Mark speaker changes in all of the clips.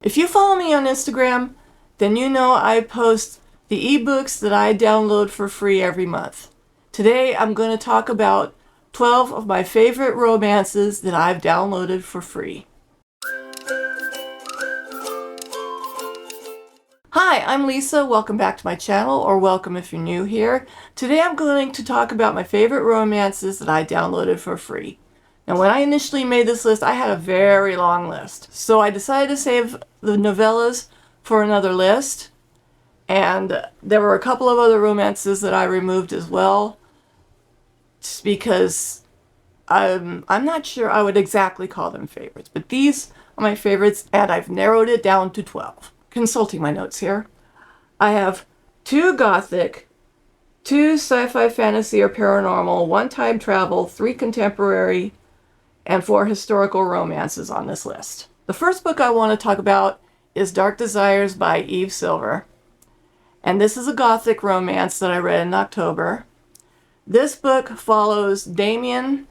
Speaker 1: If you follow me on Instagram, then you know I post the ebooks that I download for free every month. Today I'm going to talk about 12 of my favorite romances that I've downloaded for free. Hi, I'm Lisa. Welcome back to my channel, or welcome if you're new here. Today I'm going to talk about my favorite romances that I downloaded for free. Now, when I initially made this list, I had a very long list. So I decided to save the novellas for another list. And there were a couple of other romances that I removed as well, just because I'm not sure I would exactly call them favorites. But these are my favorites, and I've narrowed it down to 12. Consulting my notes here, I have 2 gothic, 2 sci-fi fantasy or paranormal, 1 time travel, 3 contemporary, and 4 historical romances on this list. The first book I want to talk about is Dark Desires by Eve Silver. And this is a gothic romance that I read in October. This book follows Damien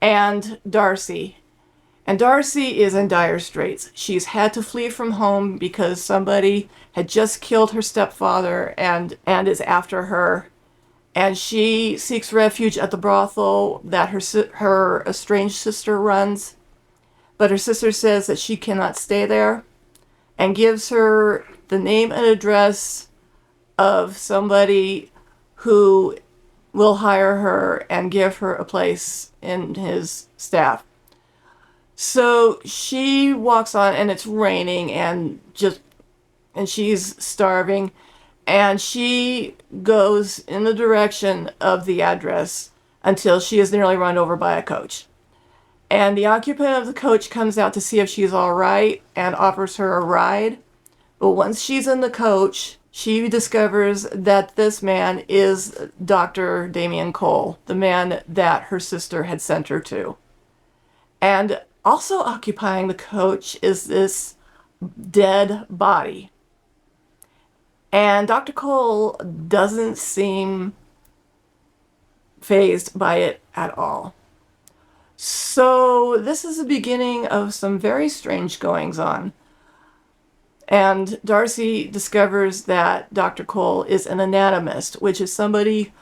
Speaker 1: and Darcy. And Darcy is in dire straits. She's had to flee from home because somebody had just killed her stepfather and is after her. And she seeks refuge at the brothel that her estranged sister runs. But her sister says that she cannot stay there and gives her the name and address of somebody who will hire her and give her a place in his staff. So she walks on, and it's raining, and she's starving, and she goes in the direction of the address until she is nearly run over by a coach. And the occupant of the coach comes out to see if she's all right and offers her a ride. But once she's in the coach, she discovers that this man is Dr. Damien Cole, the man that her sister had sent her to. And also occupying the coach is this dead body. And Dr. Cole doesn't seem fazed by it at all. So this is the beginning of some very strange goings on. And Darcy discovers that Dr. Cole is an anatomist, which is somebody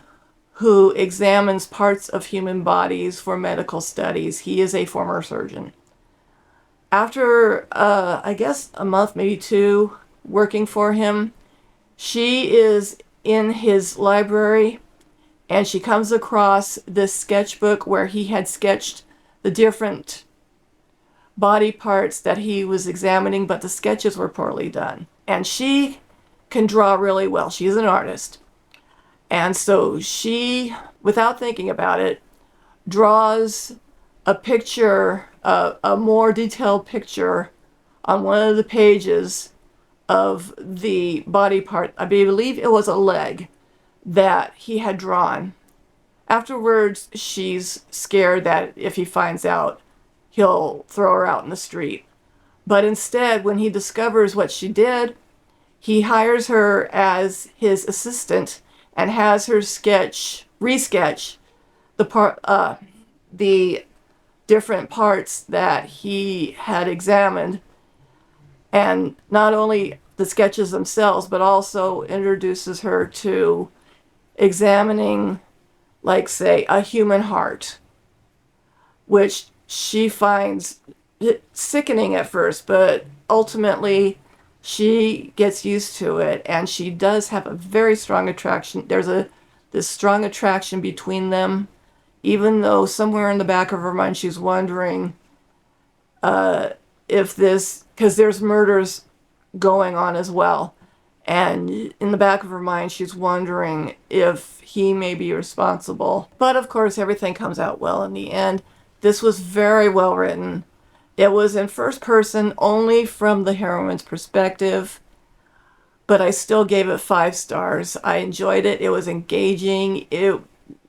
Speaker 1: who examines parts of human bodies for medical studies. He is a former surgeon. After, I guess, a month, maybe 2, working for him, she is in his library, and she comes across this sketchbook where he had sketched the different body parts that he was examining, but the sketches were poorly done. And she can draw really well. She's an artist. And so she, without thinking about it, draws a picture, a more detailed picture on one of the pages of the body part. I believe it was a leg that he had drawn. Afterwards, she's scared that if he finds out, he'll throw her out in the street. But instead, when he discovers what she did, he hires her as his assistant and has her resketch the different parts that he had examined, and not only the sketches themselves, but also introduces her to examining, like, say, a human heart, which she finds sickening at first, but ultimately she gets used to it, and she does have a very strong attraction. There's this strong attraction between them, even though somewhere in the back of her mind she's wondering if this, because there's murders going on as well, and in the back of her mind she's wondering if he may be responsible. But of course everything comes out well in the end. This was very well written. It was in first person, only from the heroine's perspective, but I still gave it 5 stars. I enjoyed it. It was engaging. It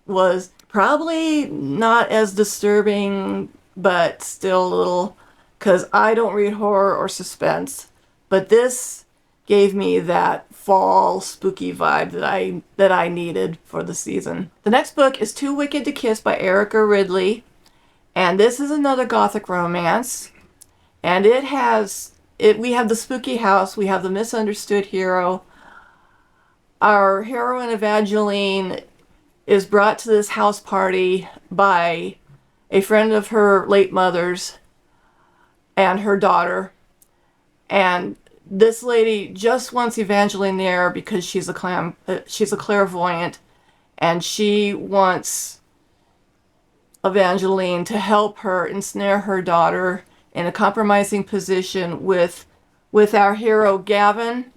Speaker 1: was probably not as disturbing, but still a little, because I don't read horror or suspense. But this gave me that fall spooky vibe that I needed for the season. The next book is Too Wicked to Kiss by Erica Ridley. And this is another gothic romance. And it has we have the spooky house, we have the misunderstood hero. Our heroine Evangeline is brought to this house party by a friend of her late mother's and her daughter. And this lady just wants Evangeline there because she's a clairvoyant, and she wants Evangeline to help her ensnare her daughter in a compromising position with our hero Gavin,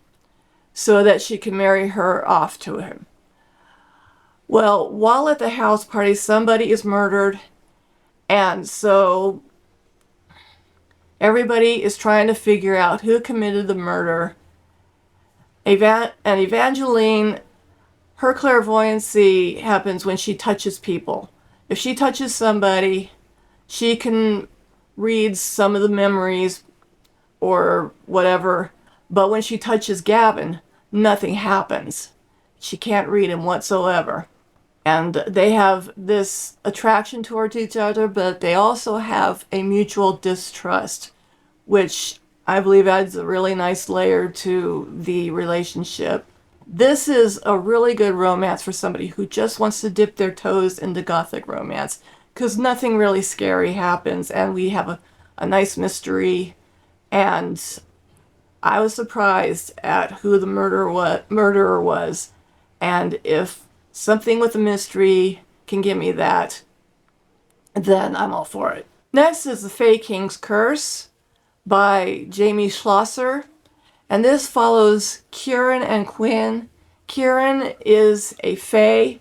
Speaker 1: so that she can marry her off to him. Well, while at the house party, somebody is murdered, and so everybody is trying to figure out who committed the murder. And Evangeline, her clairvoyancy happens when she touches people. If she touches somebody, she can read some of the memories or whatever, but when she touches Gavin, nothing happens. She can't read him whatsoever. And they have this attraction towards each other, but they also have a mutual distrust, which I believe adds a really nice layer to the relationship. This is a really good romance for somebody who just wants to dip their toes into gothic romance, because nothing really scary happens, and we have a nice mystery. And I was surprised at who the murderer was, and if something with a mystery can give me that, then I'm all for it. Next is The Fae King's Curse by Jamie Schlosser, and this follows Kieran and Quinn. Kieran is a fae,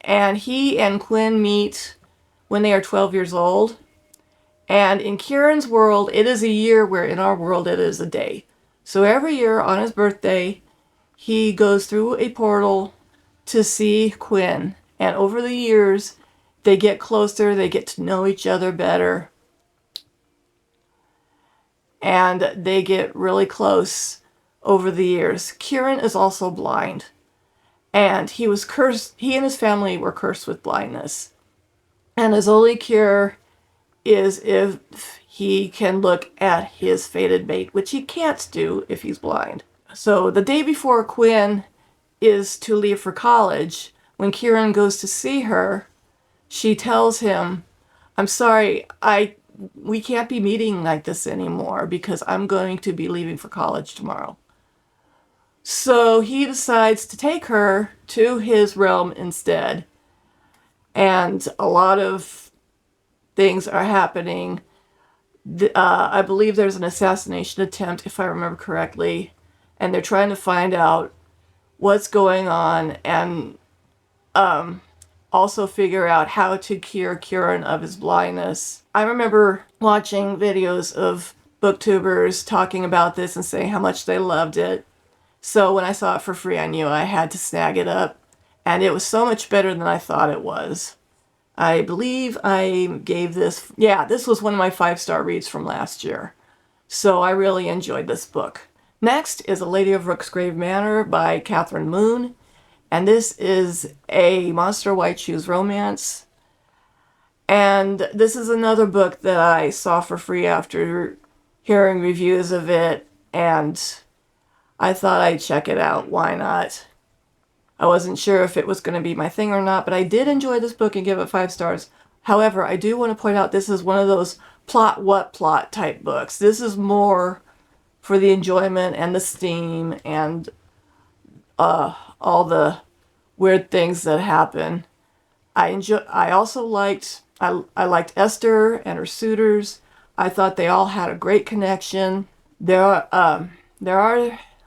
Speaker 1: and he and Quinn meet when they are 12 years old. And in Kieran's world, it is a year, where in our world it is a day. So every year on his birthday, he goes through a portal to see Quinn. And over the years, they get closer, they get to know each other better. And they get really close over the years. Kieran is also blind. And he was cursed, he and his family were cursed with blindness. And his only cure is if he can look at his fated mate, which he can't do if he's blind. So the day before Quinn is to leave for college, when Kieran goes to see her, she tells him, "I'm sorry, we can't be meeting like this anymore because I'm going to be leaving for college tomorrow." So he decides to take her to his realm instead. And a lot of things are happening. I believe there's an assassination attempt, if I remember correctly. And they're trying to find out what's going on, and also figure out how to cure Kieran of his blindness. I remember watching videos of booktubers talking about this and saying how much they loved it. So when I saw it for free, I knew I had to snag it up. And it was so much better than I thought it was. I believe I gave this, this was one of my 5-star reads from last year. So I really enjoyed this book. Next is A Lady of Rooksgrave Manor by Catherine Moon. And this is a Monster White Shoes romance. And this is another book that I saw for free after hearing reviews of it. And I thought I'd check it out. Why not? I wasn't sure if it was going to be my thing or not, but I did enjoy this book and give it 5 stars. However, I do want to point out this is one of those plot type books. This is more for the enjoyment and the steam and all the weird things that happen. I also liked Esther and her suitors. I thought they all had a great connection. There are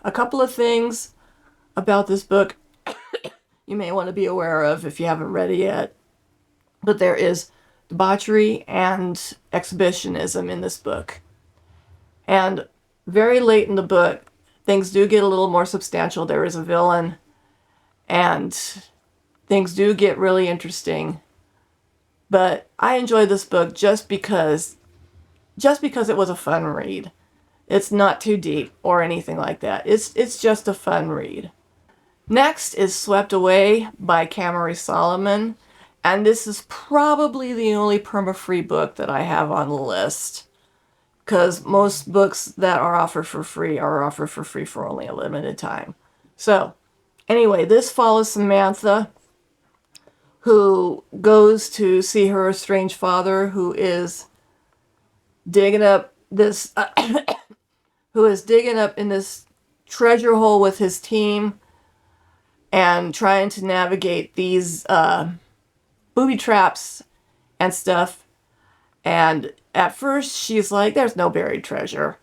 Speaker 1: a couple of things about this book you may want to be aware of if you haven't read it yet. But there is debauchery and exhibitionism in this book. And very late in the book, things do get a little more substantial. There is a villain, and things do get really interesting. But I enjoyed this book just because it was a fun read. It's not too deep or anything like that. It's just a fun read. Next is Swept Away by Camry Solomon. And this is probably the only perma-free book that I have on the list. because most books that are offered for free are offered for free for only a limited time. So, anyway, this follows Samantha, who goes to see her estranged father, who is digging up this, who is digging up in this treasure hole with his team and trying to navigate these booby traps and stuff. And at first she's like, there's no buried treasure.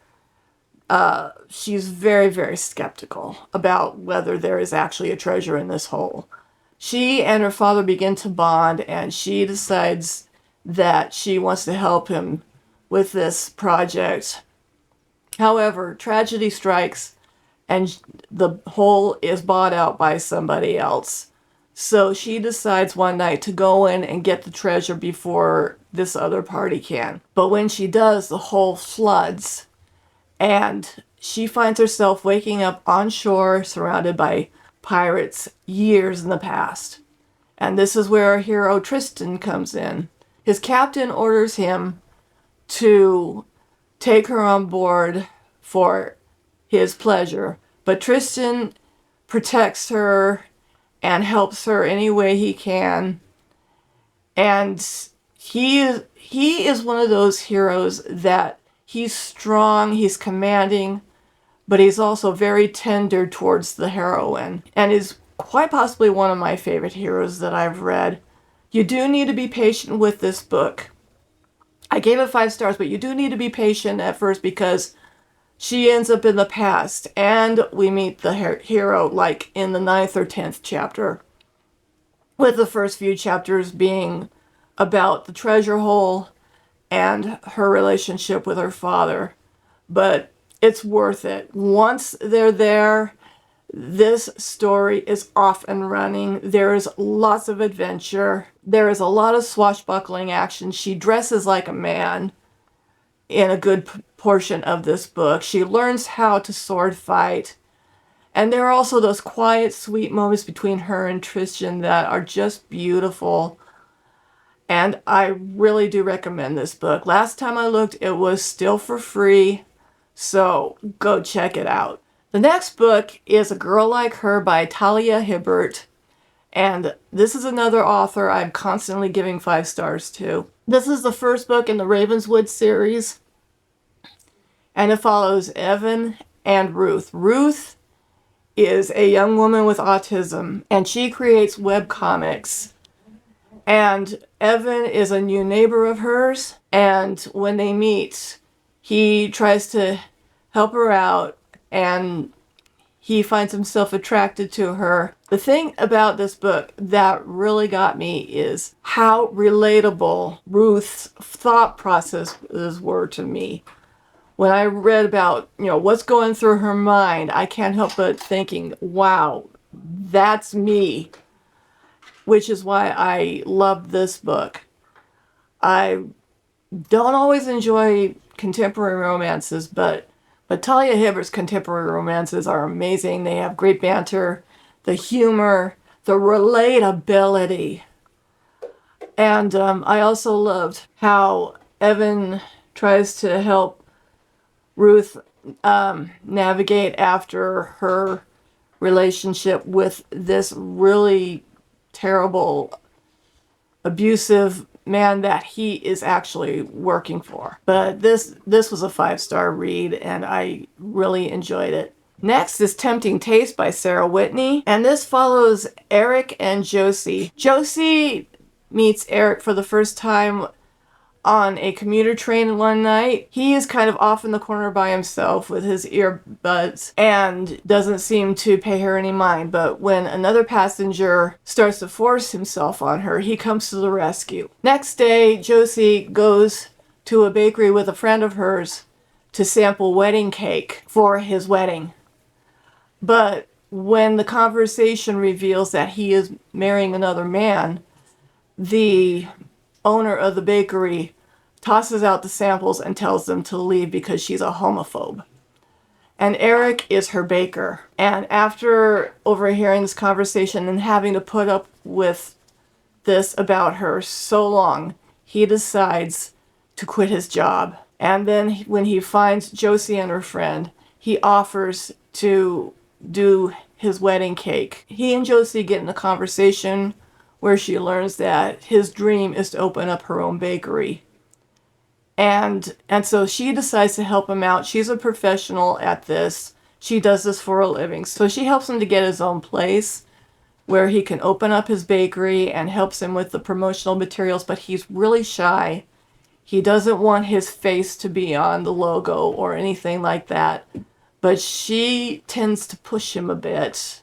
Speaker 1: She's very, very skeptical about whether there is actually a treasure in this hole. She and her father begin to bond, and she decides that she wants to help him with this project. However, tragedy strikes, and the hole is bought out by somebody else. So she decides one night to go in and get the treasure before this other party can. But when she does, the hole floods, and she finds herself waking up on shore surrounded by pirates years in the past. And this is where our hero Tristan comes in. His captain orders him to take her on board for his pleasure, but Tristan protects her and helps her any way he can. And he is one of those heroes that he's strong, he's commanding, but he's also very tender towards the heroine, and is quite possibly one of my favorite heroes that I've read. You do need to be patient with this book. I gave it 5 stars, but you do need to be patient at first because she ends up in the past, and we meet the hero like in the 9th or 10th chapter, with the first few chapters being about the treasure hole and her relationship with her father. But it's worth it. Once they're there, this story is off and running. There is lots of adventure. There is a lot of swashbuckling action. She dresses like a man in a good portion of this book. She learns how to sword fight. And there are also those quiet, sweet moments between her and Tristan that are just beautiful. And I really do recommend this book. Last time I looked, it was still for free. So go check it out. The next book is A Girl Like Her by Talia Hibbert. And this is another author I'm constantly giving 5 stars to. This is the first book in the Ravenswood series. And it follows Evan and Ruth. Ruth is a young woman with autism, and she creates webcomics. And Evan is a new neighbor of hers, and when they meet, he tries to help her out, and he finds himself attracted to her. The thing about this book that really got me is how relatable Ruth's thought processes were to me. When I read about, what's going through her mind, I can't help but thinking, wow, that's me. Which is why I love this book. I don't always enjoy contemporary romances, but Talia Hibbert's contemporary romances are amazing. They have great banter, the humor, the relatability. And I also loved how Evan tries to help Ruth navigate after her relationship with this really terrible, abusive man that he is actually working for. But this was a 5-star read, and I really enjoyed it. Next is Tempting Taste by Sarah Whitney, and this follows Eric and Josie. Josie meets Eric for the first time on a commuter train one night. He is kind of off in the corner by himself with his earbuds and doesn't seem to pay her any mind. But when another passenger starts to force himself on her, he comes to the rescue. Next day, Josie goes to a bakery with a friend of hers to sample wedding cake for his wedding. But when the conversation reveals that he is marrying another man, the owner of the bakery tosses out the samples and tells them to leave because she's a homophobe. And Eric is her baker. And after overhearing this conversation and having to put up with this about her so long, he decides to quit his job And then when he finds Josie and her friend, he offers to do his wedding cake. He and Josie get in a conversation where she learns that his dream is to open up her own bakery. And so she decides to help him out. She's a professional at this. She does this for a living. So she helps him to get his own place where he can open up his bakery and helps him with the promotional materials, but he's really shy. He doesn't want his face to be on the logo or anything like that. But she tends to push him a bit.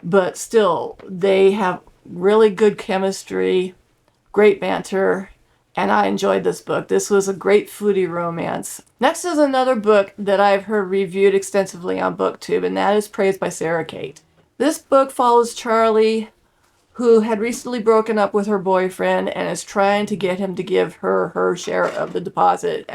Speaker 1: But still, they have really good chemistry, great banter, and I enjoyed this book. This was a great foodie romance. Next is another book that I've heard reviewed extensively on BookTube, and that is Praised by Sarah Kate. This book follows Charlie, who had recently broken up with her boyfriend and is trying to get him to give her share of the deposit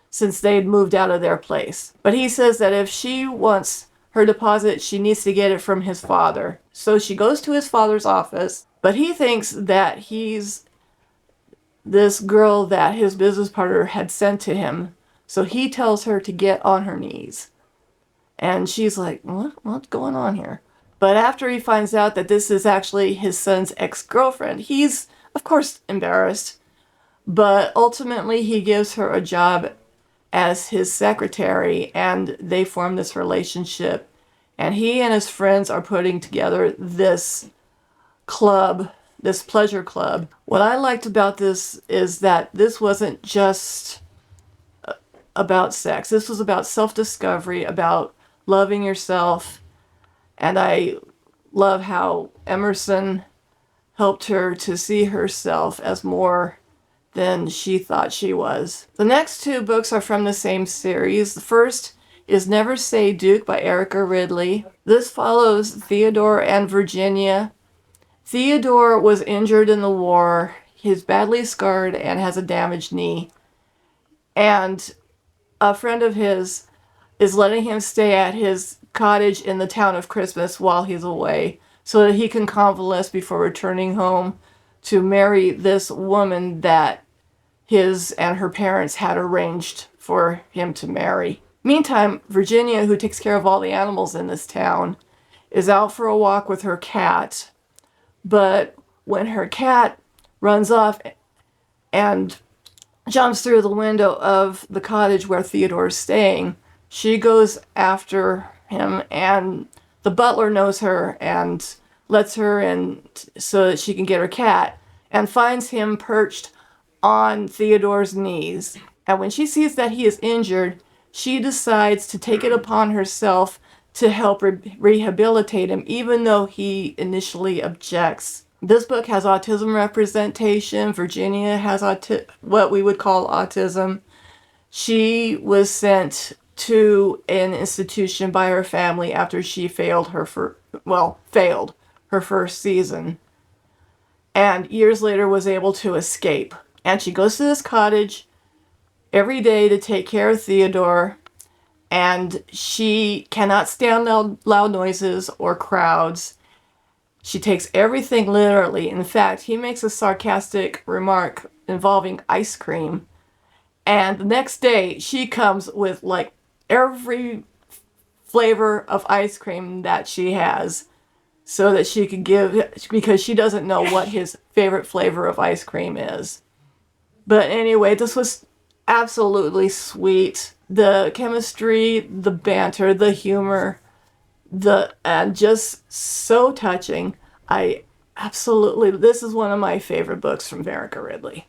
Speaker 1: since they'd moved out of their place. But he says that if she wants her deposit, she needs to get it from his father. So she goes to his father's office, but he thinks that he's this girl that his business partner had sent to him. So he tells her to get on her knees. And she's like, what's going on here? But after he finds out that this is actually his son's ex-girlfriend, he's, of course, embarrassed. But ultimately, he gives her a job as his secretary, and they form this relationship. And he and his friends are putting together this club, this pleasure club. What I liked about this is that this wasn't just about sex. This was about self-discovery, about loving yourself. And I love how Emerson helped her to see herself as more than she thought she was. The next two books are from the same series. The first is Never Say Duke by Erica Ridley. This follows Theodore and Virginia. Theodore was injured in the war. He's badly scarred and has a damaged knee. And a friend of his is letting him stay at his cottage in the town of Christmas while he's away so that he can convalesce before returning home to marry this woman that his and her parents had arranged for him to marry. Meantime, Virginia, who takes care of all the animals in this town, is out for a walk with her cat. But when her cat runs off and jumps through the window of the cottage where Theodore's staying, she goes after him, and the butler knows her and lets her in so that she can get her cat, and finds him perched on Theodore's knees. And when she sees that he is injured, she decides to take it upon herself to help rehabilitate him, even though he initially objects. This book has autism representation. Virginia has what we would call autism. She was sent to an institution by her family after she failed her first season, and years later was able to escape. And she goes to this cottage every day to take care of Theodore, and she cannot stand loud noises or crowds. She takes everything literally. In fact, he makes a sarcastic remark involving ice cream, and the next day she comes with like every flavor of ice cream that she has so that she can give, because she doesn't know what his favorite flavor of ice cream is. But anyway, this was absolutely sweet. The chemistry, the banter, the humor, and just so touching. This is one of my favorite books from Erica Ridley.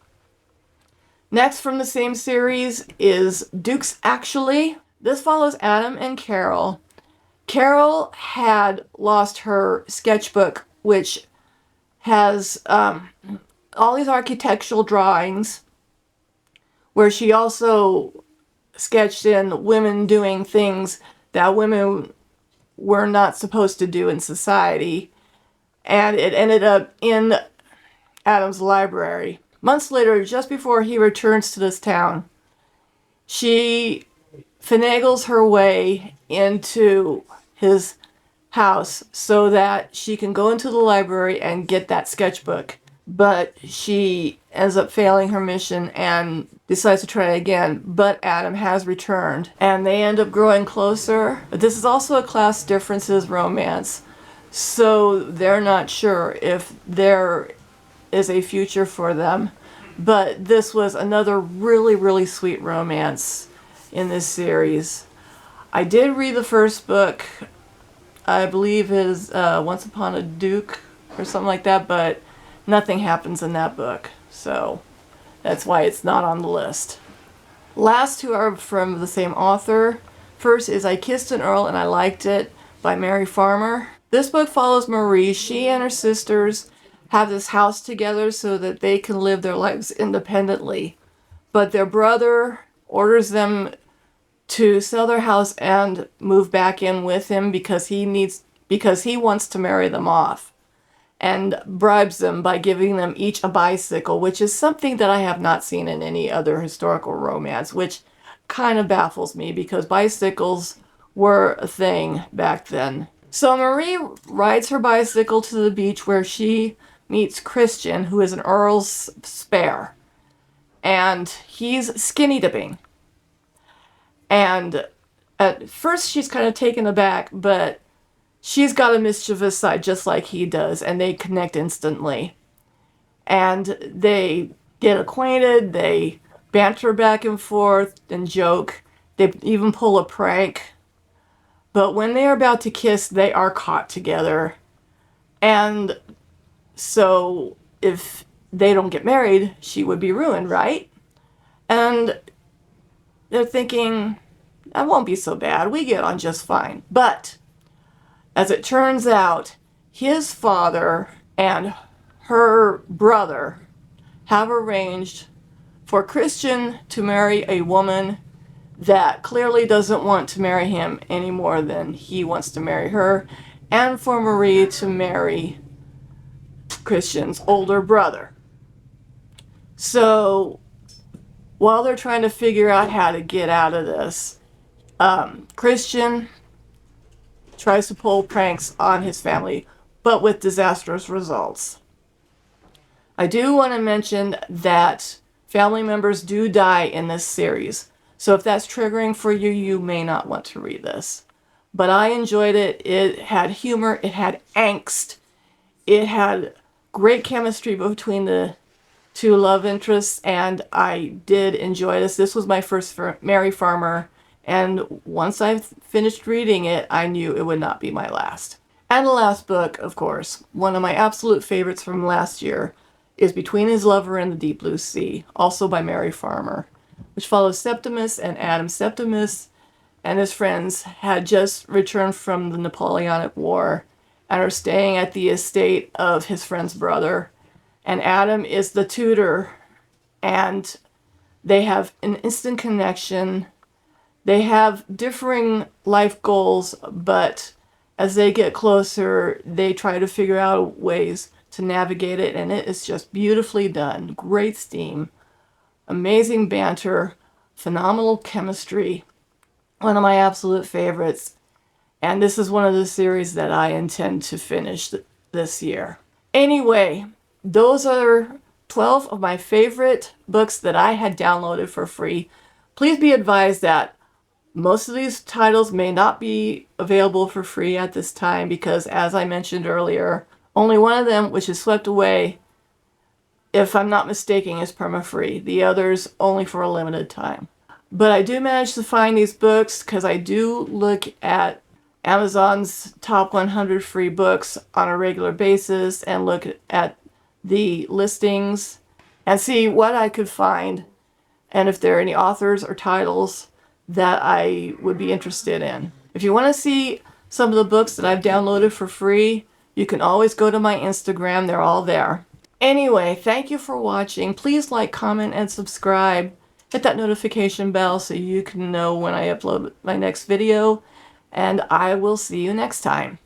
Speaker 1: Next from the same series is Dukes Actually. This follows Adam and Carol. Carol had lost her sketchbook, which has all these architectural drawings, where she also sketched in women doing things that women were not supposed to do in society. And it ended up in Adam's library. Months later, just before he returns to this town, she finagles her way into his house so that she can go into the library and get that sketchbook. But she ends up failing her mission, and decides to try again, but Adam has returned, and they end up growing closer. But this is also a class differences romance, so they're not sure if there is a future for them. But this was another really, really sweet romance in this series. I did read the first book. I believe is Once Upon a Duke or something like that, but nothing happens in that book, so that's why it's not on the list. Last two are from the same author. First is I Kissed an Earl and I Liked It by Mary Farmer. This book follows Marie. She and her sisters have this house together so that they can live their lives independently. But their brother orders them to sell their house and move back in with him because he wants to marry them off, and bribes them by giving them each a bicycle, which is something that I have not seen in any other historical romance, which kind of baffles me because bicycles were a thing back then. So Marie rides her bicycle to the beach where she meets Christian, who is an Earl's spare, and he's skinny dipping. And at first she's kind of taken aback, but she's got a mischievous side just like he does, and they connect instantly. And they get acquainted, they banter back and forth and joke. They even pull a prank. But when they are about to kiss, they are caught together. And so if they don't get married, she would be ruined, right? And they're thinking, that won't be so bad. We get on just fine. But as it turns out, his father and her brother have arranged for Christian to marry a woman that clearly doesn't want to marry him any more than he wants to marry her, and for Marie to marry Christian's older brother. So while they're trying to figure out how to get out of this, Christian tries to pull pranks on his family, but with disastrous results. I do want to mention that family members do die in this series, so if that's triggering for you, you may not want to read this. But I enjoyed it. It had humor, it had angst, it had great chemistry between the two love interests, and I did enjoy this. This was my first Mary Farmer, and once I finished reading it, I knew it would not be my last. And the last book, of course, one of my absolute favorites from last year, is Between His Lover and the Deep Blue Sea, also by Mary Farmer, which follows Septimus and Adam. Septimus and his friends had just returned from the Napoleonic War and are staying at the estate of his friend's brother. And Adam is the tutor, and they have an instant connection. They have differing life goals, but as they get closer, they try to figure out ways to navigate it, and it is just beautifully done. Great steam, amazing banter, phenomenal chemistry. One of my absolute favorites, and this is one of the series that I intend to finish this year. Anyway, those are 12 of my favorite books that I had downloaded for free. Please be advised that most of these titles may not be available for free at this time because, as I mentioned earlier, only one of them, which is Swept Away, if I'm not mistaken, is perma-free. The others only for a limited time. But I do manage to find these books because I do look at Amazon's top 100 free books on a regular basis and look at the listings and see what I could find and if there are any authors or titles that I would be interested in. If you want to see some of the books that I've downloaded for free, you can always go to my Instagram. They're all there. Anyway, thank you for watching. Please like, comment, and subscribe. Hit that notification bell so you can know when I upload my next video. And I will see you next time.